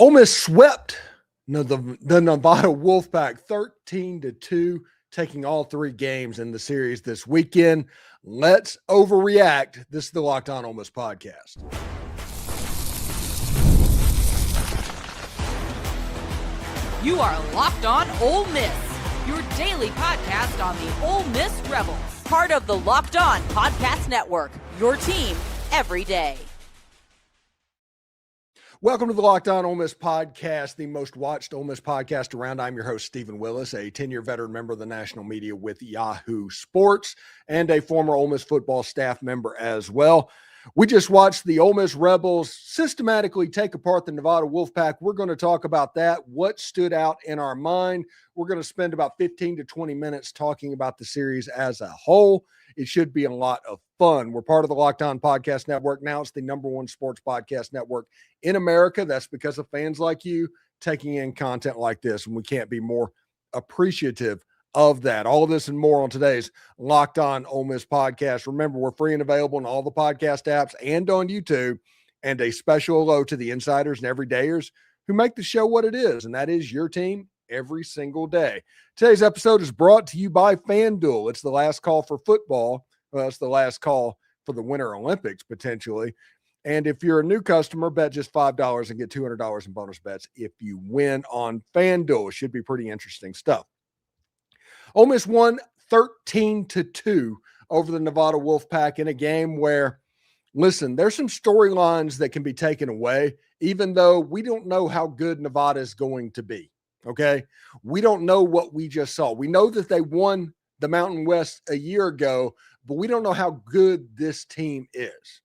Ole Miss swept the Nevada Wolfpack 13-2, taking all three games in the series this weekend. Let's overreact. This is the Locked On Ole Miss podcast. You are Locked On Ole Miss, your daily podcast on the Ole Miss Rebels. Part of the Locked On Podcast Network, your team every day. Welcome to the Locked On Ole Miss podcast, the most watched Ole Miss podcast around. I'm your host, Stephen Willis, a 10-year veteran member of the national media with Yahoo Sports and a former Ole Miss football staff member as well. We just watched the Ole Miss Rebels systematically take apart the Nevada Wolfpack. We're going to talk about that, what stood out in our mind. We're going to spend about 15 to 20 minutes talking about the series as a whole. It should be a lot of fun. We're part of the Locked On Podcast Network. Now it's the number one sports podcast network in America. That's because of fans like you taking in content like this, and we can't be more appreciative of that. All of this and more on today's Locked On Ole Miss podcast. Remember, we're free and available in all the podcast apps and on YouTube. And a special hello to the insiders and everydayers who make the show what it is, and that is your team every single day. Today's episode is brought to you by FanDuel. It's the last call for football. Well, it's the last call for the Winter Olympics, potentially. And if you're a new customer, bet just $5 and get $200 in bonus bets if you win on FanDuel. It should be pretty interesting stuff. Ole Miss won 13-2 over the Nevada Wolfpack in a game where, listen, there's some storylines that can be taken away, even though we don't know how good Nevada is going to be. Okay. We don't know what we just saw. We know that they won the Mountain West a year ago, but we don't know how good this team is.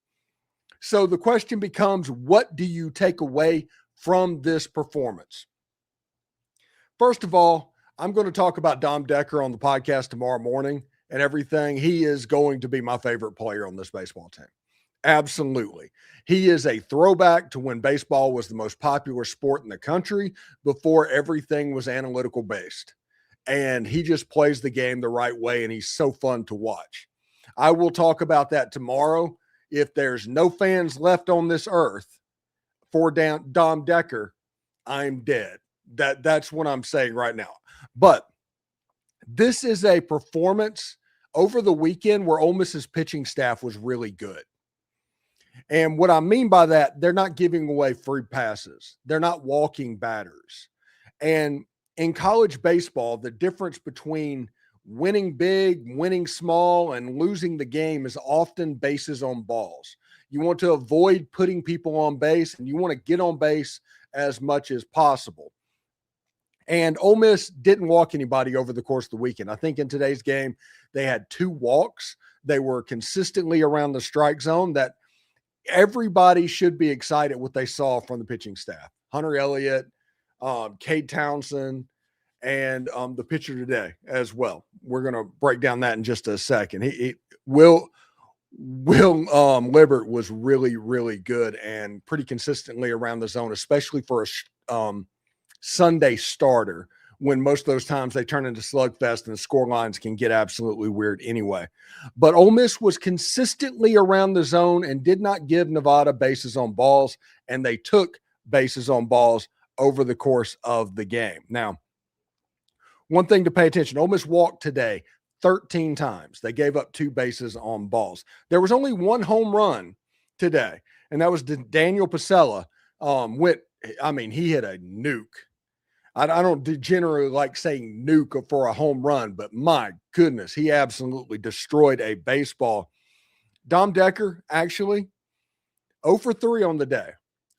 So the question becomes, what do you take away from this performance? First of all, I'm going to talk about Dom Decker on the podcast tomorrow morning and everything. He is going to be my favorite player on this baseball team. Absolutely. He is a throwback to when baseball was the most popular sport in the country before everything was analytical based. And he just plays the game the right way, and he's so fun to watch. I will talk about that tomorrow. If there's no fans left on this earth for Dom Decker, I'm dead. That's what I'm saying right now. But this is a performance over the weekend where Ole Miss's pitching staff was really good. And what I mean by that, they're not giving away free passes. They're not walking batters. And in college baseball, the difference between winning big, winning small, and losing the game is often bases on balls. You want to avoid putting people on base, and you want to get on base as much as possible. And Ole Miss didn't walk anybody over the course of the weekend. I think in today's game, they had 2 walks. They were consistently around the strike zone. That everybody should be excited what they saw from the pitching staff. Hunter Elliott, Cade Townsend, and the pitcher today as well. We're going to break down that in just a second. Will Libbert was really, really good and pretty consistently around the zone, especially for a Sunday starter, when most of those times they turn into slugfest and the score lines can get absolutely weird anyway. But Ole Miss was consistently around the zone and did not give Nevada bases on balls, and they took bases on balls over the course of the game. Now, one thing to pay attention, Ole Miss walked today 13 times. They gave up 2 bases on balls. There was only 1 home run today, and that was Daniel Pasella. He hit a nuke. I don't generally like saying nuke for a home run, but my goodness, he absolutely destroyed a baseball. Dom Decker, actually, 0 for 3 on the day.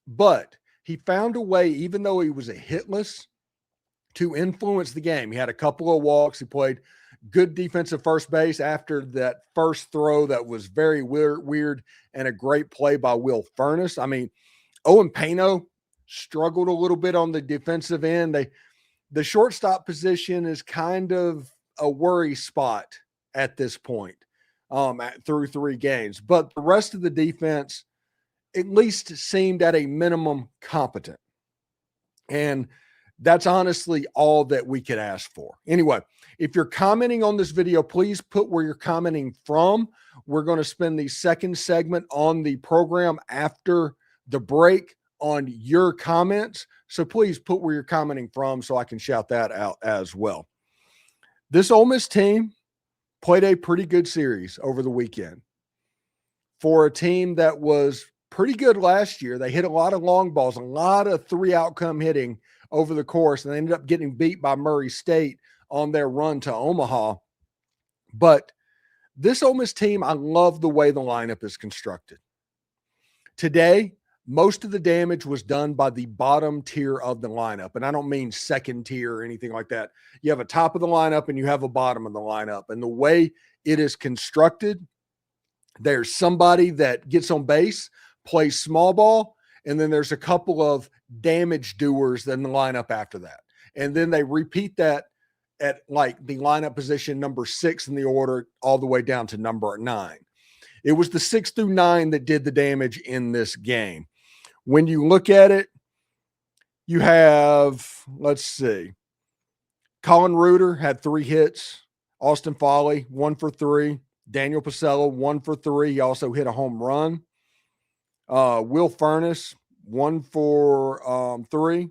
But he found a way, even though he was a hitless, to influence the game. He had a couple of walks. He played good defensive first base after that first throw that was very weird and a great play by Will Furnace. Owen Pano struggled a little bit on the defensive end. The shortstop position is kind of a worry spot at this point through 3 games. But the rest of the defense at least seemed at a minimum competent. And that's honestly all that we could ask for. Anyway, if you're commenting on this video, please put where you're commenting from. We're going to spend the second segment on the program after the break on your comments. So please put where you're commenting from so I can shout that out as well. This Ole Miss team played a pretty good series over the weekend. For a team that was pretty good last year, they hit a lot of long balls, a lot of 3-outcome hitting over the course, and they ended up getting beat by Murray State on their run to Omaha. But this Ole Miss team, I love the way the lineup is constructed. Today, most of the damage was done by the bottom tier of the lineup. And I don't mean second tier or anything like that. You have a top of the lineup and you have a bottom of the lineup. And the way it is constructed, there's somebody that gets on base, plays small ball, and then there's a couple of damage doers in the lineup after that. And then they repeat that at like the lineup position number 6 in the order all the way down to number 9. It was the 6 through 9 that did the damage in this game. When you look at it, you have, let's see, Colin Reuter had 3 hits, Austin Foley 1 for 3, Daniel Pacello 1 for 3. He also hit a home run. Will Furness 1 for 3.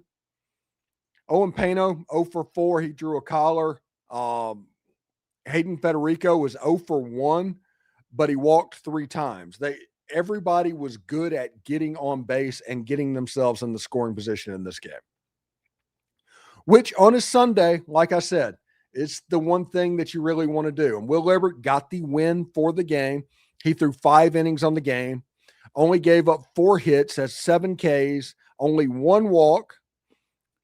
Owen Pano 0 for 4. He drew a collar. Hayden Federico was 0 for 1, but he walked 3 times. Everybody was good at getting on base and getting themselves in the scoring position in this game. Which on a Sunday, like I said, it's the one thing that you really want to do. And Will Libbert got the win for the game. He threw 5 innings on the game, only gave up 4 hits, has 7 Ks, only 1 walk,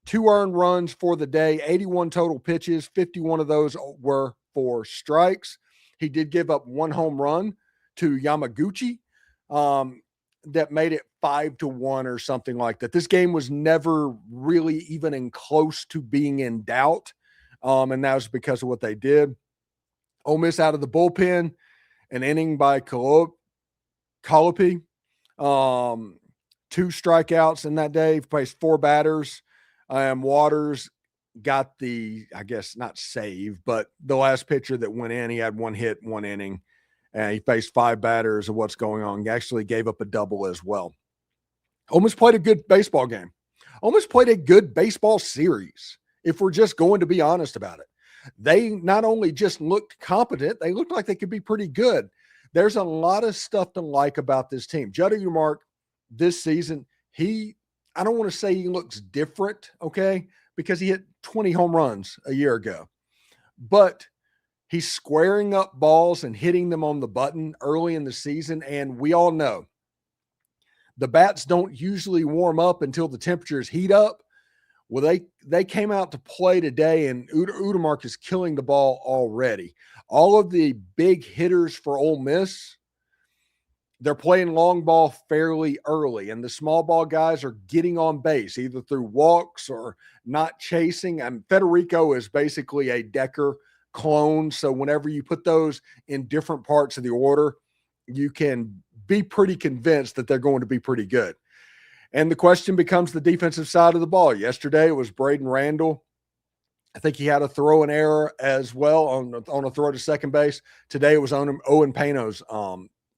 2 earned runs for the day, 81 total pitches, 51 of those were for strikes. He did give up 1 home run to Yamaguchi that made it 5-1 or something like that. This game was never really even in close to being in doubt, and that was because of what they did. Ole Miss out of the bullpen, an inning by Calopi, 2 strikeouts in that day, faced 4 batters. Waters got the, I guess not save, but the last pitcher that went in, he had 1 hit, 1 inning, and he faced 5 batters of what's going on. He actually gave up a double as well. Ole Miss played a good baseball game. Ole Miss played a good baseball series, if we're just going to be honest about it. They not only just looked competent, they looked like they could be pretty good. There's a lot of stuff to like about this team. Judd Umark this season, I don't want to say he looks different, okay, because he hit 20 home runs a year ago. But he's squaring up balls and hitting them on the button early in the season, and we all know the bats don't usually warm up until the temperatures heat up. Well, they came out to play today, and Udemark is killing the ball already. All of the big hitters for Ole Miss, they're playing long ball fairly early, and the small ball guys are getting on base either through walks or not chasing. And Federico is basically a Decker clone, so whenever you put those in different parts of the order, you can be pretty convinced that they're going to be pretty good. And the question becomes the defensive side of the ball. Yesterday it was Braden Randall. I think he had a throw and error as well on a throw to second base. Today it was on Owen Pano's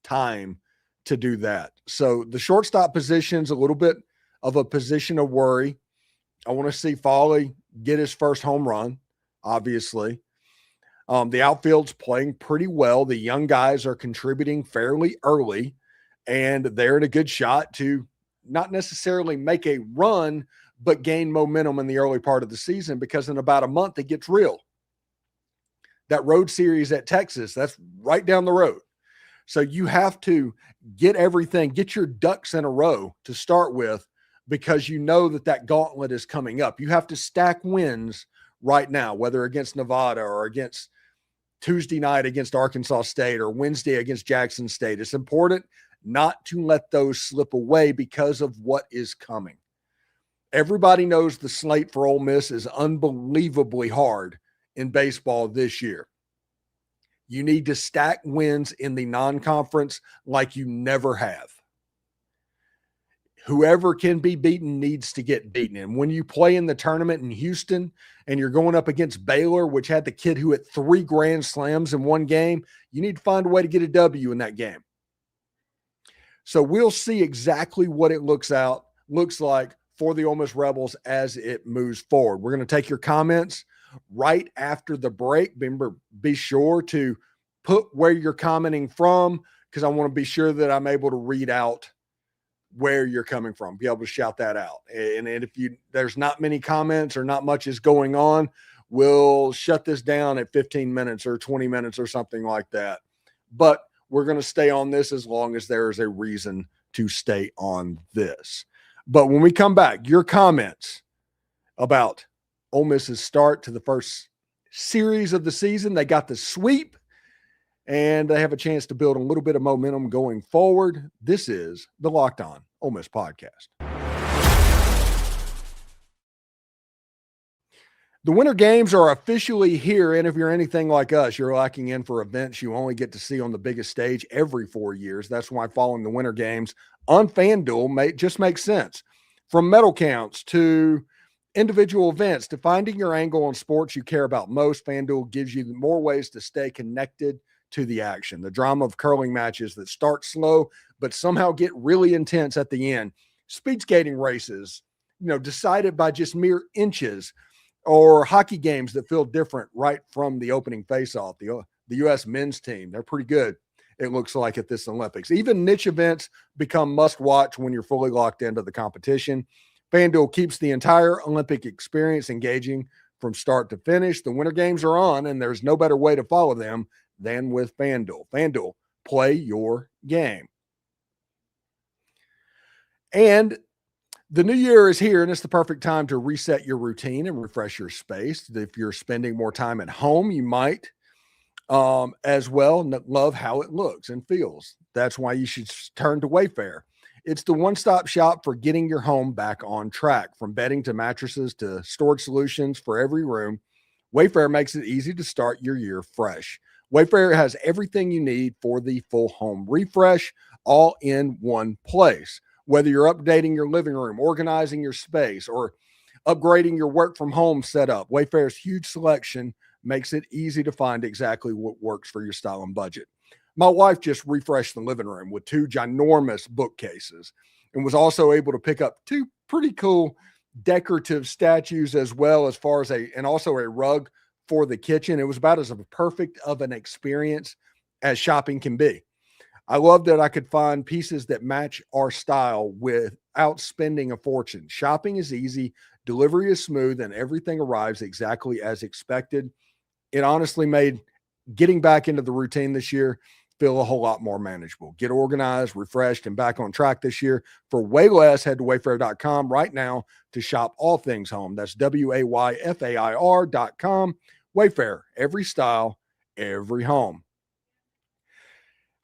time to do that. So the shortstop position's a little bit of a position of worry. I want to see Foley get his first home run, obviously. The outfield's playing pretty well. The young guys are contributing fairly early, and they're in a good shot to not necessarily make a run, but gain momentum in the early part of the season, because in about a month it gets real. That road series at Texas, that's right down the road. So you have to get your ducks in a row to start with, because you know that gauntlet is coming up. You have to stack wins right now, whether against Nevada or against Tuesday night against Arkansas State or Wednesday against Jackson State. It's important not to let those slip away because of what is coming. Everybody knows the slate for Ole Miss is unbelievably hard in baseball this year. You need to stack wins in the non-conference like you never have. Whoever can be beaten needs to get beaten. And when you play in the tournament in Houston and you're going up against Baylor, which had the kid who hit 3 grand slams in one game, you need to find a way to get a W in that game. So we'll see exactly what it looks looks like for the Ole Miss Rebels as it moves forward. We're going to take your comments right after the break. Remember, be sure to put where you're commenting from, because I want to be sure that I'm able to read out where you're coming from, be able to shout that out. And if there's not many comments or not much is going on, we'll shut this down at 15 minutes or 20 minutes or something like that. But we're going to stay on this as long as there is a reason to stay on this. But when we come back, your comments about Ole Miss's start to the first series of the season, they got the sweep, and they have a chance to build a little bit of momentum going forward. This is the Locked On Ole Miss podcast. The Winter Games are officially here, and if you're anything like us, you're locking in for events you only get to see on the biggest stage every 4 years. That's why following the Winter Games on FanDuel just makes sense. From medal counts to individual events to finding your angle on sports you care about most, FanDuel gives you more ways to stay connected to the action. The drama of curling matches that start slow but somehow get really intense at the end. Speed skating races, decided by just mere inches, or hockey games that feel different right from the opening faceoff. The U.S. men's team, they're pretty good, it looks like, at this Olympics. Even niche events become must-watch when you're fully locked into the competition. FanDuel keeps the entire Olympic experience engaging from start to finish. The Winter Games are on, and there's no better way to follow them than with FanDuel. FanDuel, play your game. And the new year is here, and it's the perfect time to reset your routine and refresh your space. If you're spending more time at home, you might as well love how it looks and feels. That's why you should turn to Wayfair. It's the one-stop shop for getting your home back on track. From bedding to mattresses to storage solutions for every room, Wayfair makes it easy to start your year fresh. Wayfair has everything you need for the full home refresh, all in one place. Whether you're updating your living room, organizing your space, or upgrading your work from home setup, Wayfair's huge selection makes it easy to find exactly what works for your style and budget. My wife just refreshed the living room with 2 ginormous bookcases and was also able to pick up 2 pretty cool decorative statues as also a rug for the kitchen. It was about as perfect of an experience as shopping can be. I love that I could find pieces that match our style without spending a fortune. Shopping is easy, delivery is smooth, and everything arrives exactly as expected. It honestly made getting back into the routine this year feel a whole lot more manageable. Get organized, refreshed, and back on track this year. For way less, head to wayfair.com right now to shop all things home. That's WAYFAIR.com. Wayfair, every style, every home.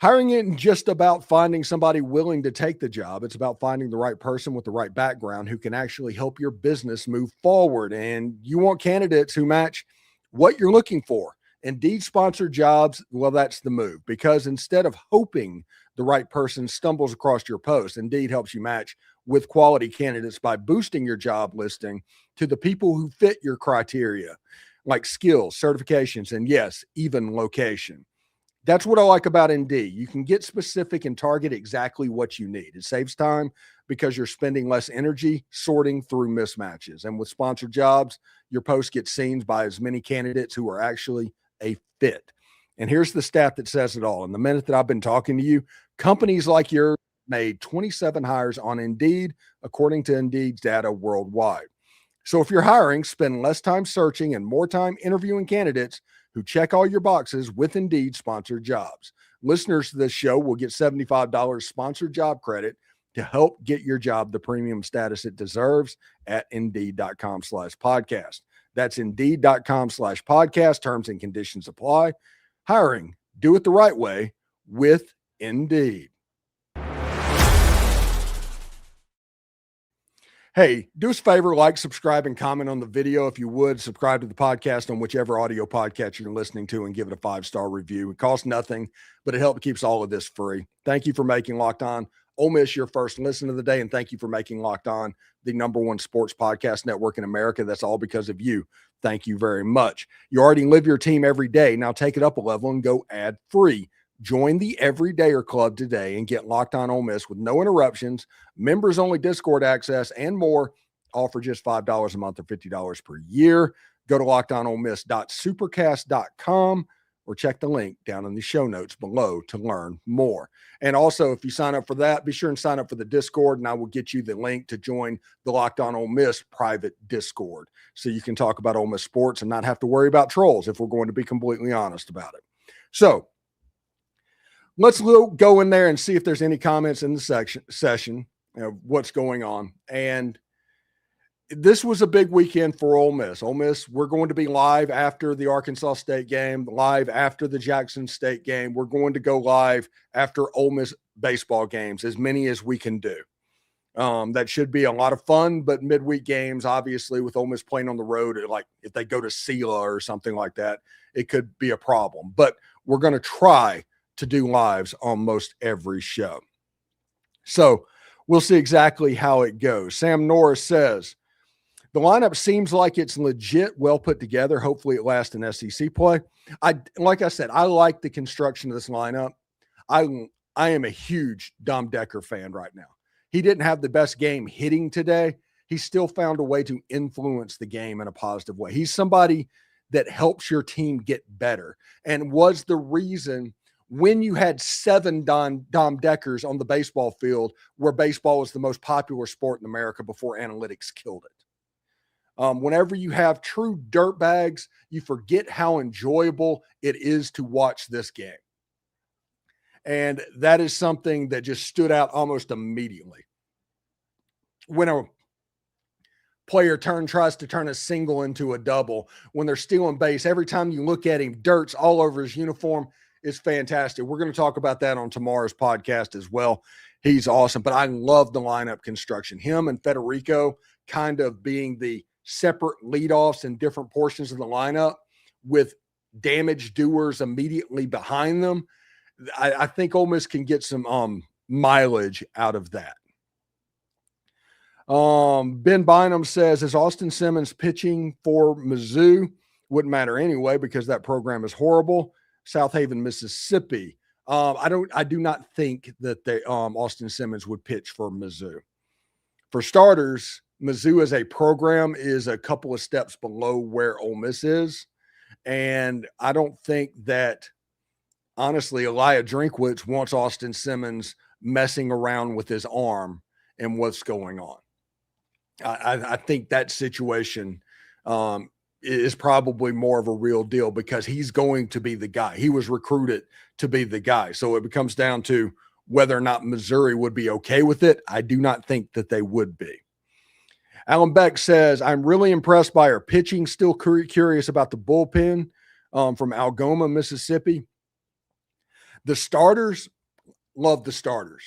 Hiring isn't just about finding somebody willing to take the job. It's about finding the right person with the right background who can actually help your business move forward. And you want candidates who match what you're looking for. Indeed sponsored jobs, well, that's the move, because instead of hoping the right person stumbles across your post, Indeed helps you match with quality candidates by boosting your job listing to the people who fit your criteria, like skills, certifications, and yes, even location. That's what I like about Indeed. You can get specific and target exactly what you need. It saves time because you're spending less energy sorting through mismatches. And with sponsored jobs, your post gets seen by as many candidates who are actually a fit. And here's the stat that says it all. In the minute that I've been talking to you, companies like yours made 27 hires on Indeed, according to Indeed's data worldwide. So if you're hiring, spend less time searching and more time interviewing candidates who check all your boxes with Indeed sponsored jobs. Listeners to this show will get $75 sponsored job credit to help get your job the premium status it deserves at Indeed.com/podcast. That's Indeed.com/podcast. Terms and conditions apply. Hiring, do it the right way with Indeed. Hey, do us a favor, like, subscribe, and comment on the video. If you would, subscribe to the podcast on whichever audio podcast you're listening to and give it a 5-star review. It costs nothing, but it helps keeps all of this free. Thank you for making Locked On Ole Miss your first listen of the day, and thank you for making Locked On the #1 sports podcast network in America. That's all because of you. Thank you very much. You already live your team every day. Now take it up a level and go ad-free. Join the Everydayer Club today and get Locked On Ole Miss with no interruptions, members-only Discord access, and more. All for just $5 a month or $50 per year. Go to lockedonolemiss.supercast.com or check the link down in the show notes below to learn more. And also, if you sign up for that, be sure and sign up for the Discord, and I will get you the link to join the Locked On Ole Miss private Discord so you can talk about Ole Miss sports and not have to worry about trolls, if we're going to be completely honest about it. So let's go in there and see if there's any comments in the session of what's going on. And this was a big weekend for Ole Miss. Ole Miss, we're going to be live after the Arkansas State game, live after the Jackson State game. We're going to go live after Ole Miss baseball games, as many as we can do. That should be a lot of fun, but midweek games, obviously, with Ole Miss playing on the road, like if they go to Sela or something like that, it could be a problem. But we're going to try to do lives on most every show. So we'll see exactly how it goes. Sam Norris says, the lineup seems like it's legit, well put together. Hopefully it lasts in SEC play. Like I said, I like the construction of this lineup. I am a huge Dom Decker fan right now. He didn't have the best game hitting today. He still found a way to influence the game in a positive way. He's somebody that helps your team get better and was the reason when you had 7 Dom Deckers on the baseball field, where baseball was the most popular sport in America before analytics killed it. Whenever you have true dirtbags, you forget how enjoyable it is to watch this game. And that is something that just stood out almost immediately. When a player tries to turn a single into a double, when they're stealing base, every time you look at him, dirt's all over his uniform. It's fantastic. We're going to talk about that on tomorrow's podcast as well. He's awesome, but I love the lineup construction. Him and Federico kind of being the separate leadoffs in different portions of the lineup with damage doers immediately behind them. I think Ole Miss can get some mileage out of that. Ben Bynum says, is Austin Simmons pitching for Mizzou? Wouldn't matter anyway because that program is horrible. South Haven, Mississippi. I do not think that Austin Simmons would pitch for Mizzou. For starters, Mizzou as a program is a couple of steps below where Ole Miss is. And I don't think that, honestly, Elijah Drinkwitz wants Austin Simmons messing around with his arm and what's going on. I think that situation is probably more of a real deal because he's going to be the guy. He was recruited to be the guy. So it becomes down to whether or not Missouri would be okay with it. I do not think that they would be. Alan Beck says, I'm really impressed by our pitching. Still curious about the bullpen from Algoma, Mississippi. The starters, love the starters.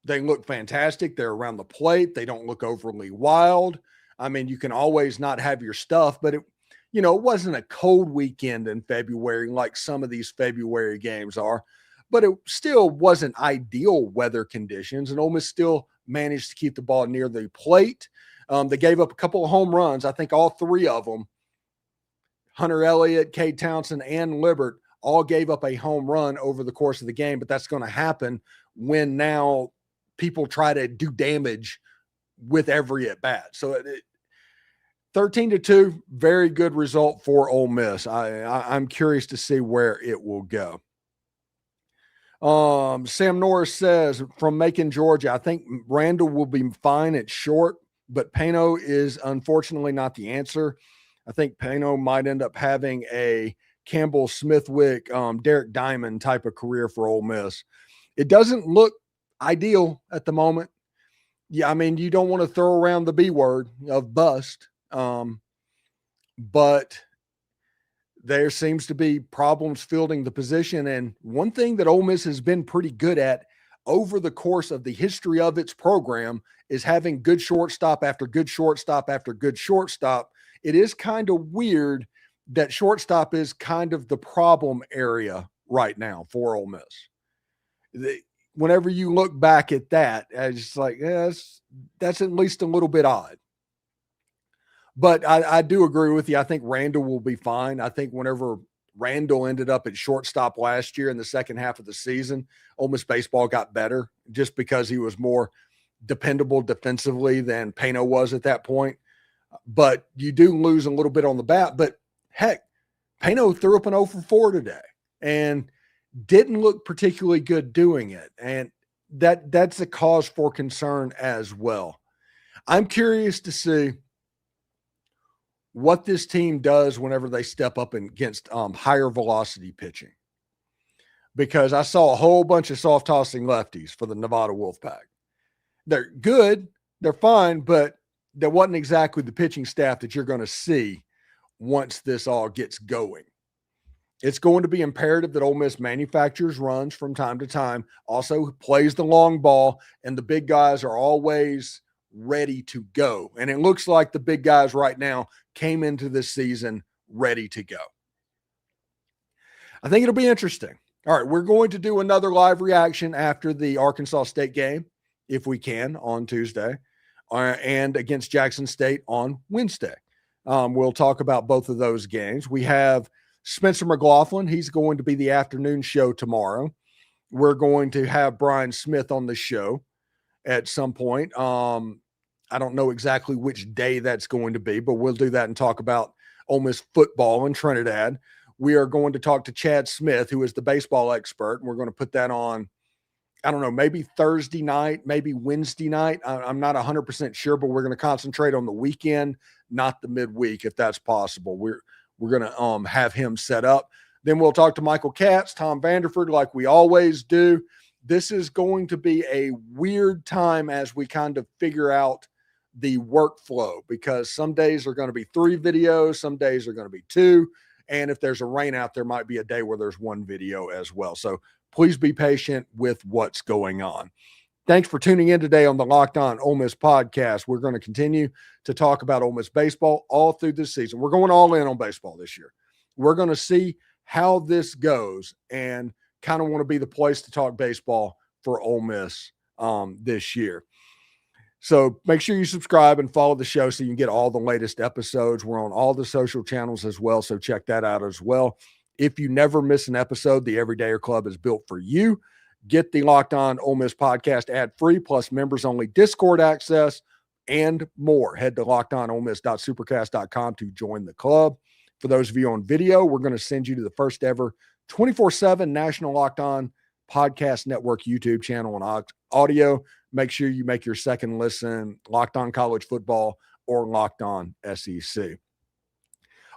They look fantastic. They're around the plate. They don't look overly wild. I mean, you can always not have your stuff, but it wasn't a cold weekend in February like some of these February games are, but it still wasn't ideal weather conditions, and Ole Miss still managed to keep the ball near the plate. They gave up a couple of home runs. I think all 3 of them, Hunter Elliott, Cade Townsend, and Libert, all gave up a home run over the course of the game, but that's going to happen when now people try to do damage with every at bat. So 13-2, very good result for Ole Miss. I'm curious to see where it will go. Sam Norris says, from Macon, Georgia, I think Randall will be fine at short, but Pano is unfortunately not the answer. I think Pano might end up having a Campbell Smithwick, Derek Diamond type of career for Ole Miss. It doesn't look ideal at the moment. Yeah, I mean, you don't want to throw around the B word of bust, but there seems to be problems fielding the position. And one thing that Ole Miss has been pretty good at over the course of the history of its program is having good shortstop after good shortstop after good shortstop. It is kind of weird that shortstop is kind of the problem area right now for Ole Miss. Whenever you look back at that, it's like, that's at least a little bit odd. But I do agree with you. I think Randall will be fine. I think whenever Randall ended up at shortstop last year in the second half of the season. Ole Miss baseball got better just because he was more dependable defensively than Pano was at that point. But you do lose a little bit on the bat. But heck, Pano threw up an 0 for 4 today and didn't look particularly good doing it. And that's a cause for concern as well. I'm curious to see what this team does whenever they step up against higher velocity pitching. Because I saw a whole bunch of soft tossing lefties for the Nevada Wolfpack. They're good, they're fine, but that wasn't exactly the pitching staff that you're going to see once this all gets going. It's going to be imperative that Ole Miss manufactures runs from time to time, also plays the long ball, and the big guys are always ready to go. And it looks like the big guys right now came into this season ready to go. I think it'll be interesting. All right, we're going to do another live reaction after the Arkansas State game, if we can, on Tuesday, and against Jackson State on Wednesday. We'll talk about both of those games. We have Spencer McLaughlin. He's going to be the afternoon show tomorrow. We're going to have Brian Smith on the show at some point. I don't know exactly which day that's going to be, but we'll do that and talk about Ole Miss football in Trinidad. We are going to talk to Chad Smith, who is the baseball expert, and we're going to put that on, I don't know, maybe Thursday night, maybe Wednesday night. I'm not 100% sure, but we're going to concentrate on the weekend, not the midweek, if that's possible. We're going to have him set up. Then we'll talk to Michael Katz, Tom Vanderford, like we always do. This is going to be a weird time as we kind of figure out the workflow, because some days are going to be 3 videos, some days are going to be 2. And if there's a rain out, there might be a day where there's 1 video as well. So please be patient with what's going on. Thanks for tuning in today on the Locked On Ole Miss podcast. We're going to continue to talk about Ole Miss baseball all through this season. We're going all in on baseball this year. We're going to see how this goes and kind of want to be the place to talk baseball for Ole Miss this year. So make sure you subscribe and follow the show so you can get all the latest episodes. We're on all the social channels as well, so check that out as well. If you never miss an episode, the Everydayer Club is built for you. Get the Locked On Ole Miss podcast ad-free, plus members-only Discord access and more. Head to lockedonolemisssupercast.com to join the club. For those of you on video, we're going to send you to the first ever 24/7 National Locked On Podcast Network YouTube channel and audio. Make sure you make your second listen Locked On College Football or Locked On SEC.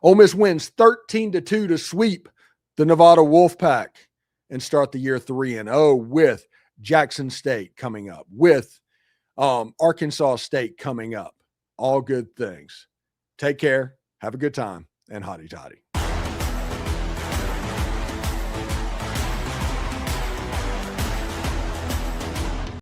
Ole Miss wins 13-2 to sweep the Nevada Wolfpack and start the year 3-0 with Jackson State coming up, with Arkansas State coming up. All good things. Take care. Have a good time, and hotty toddy.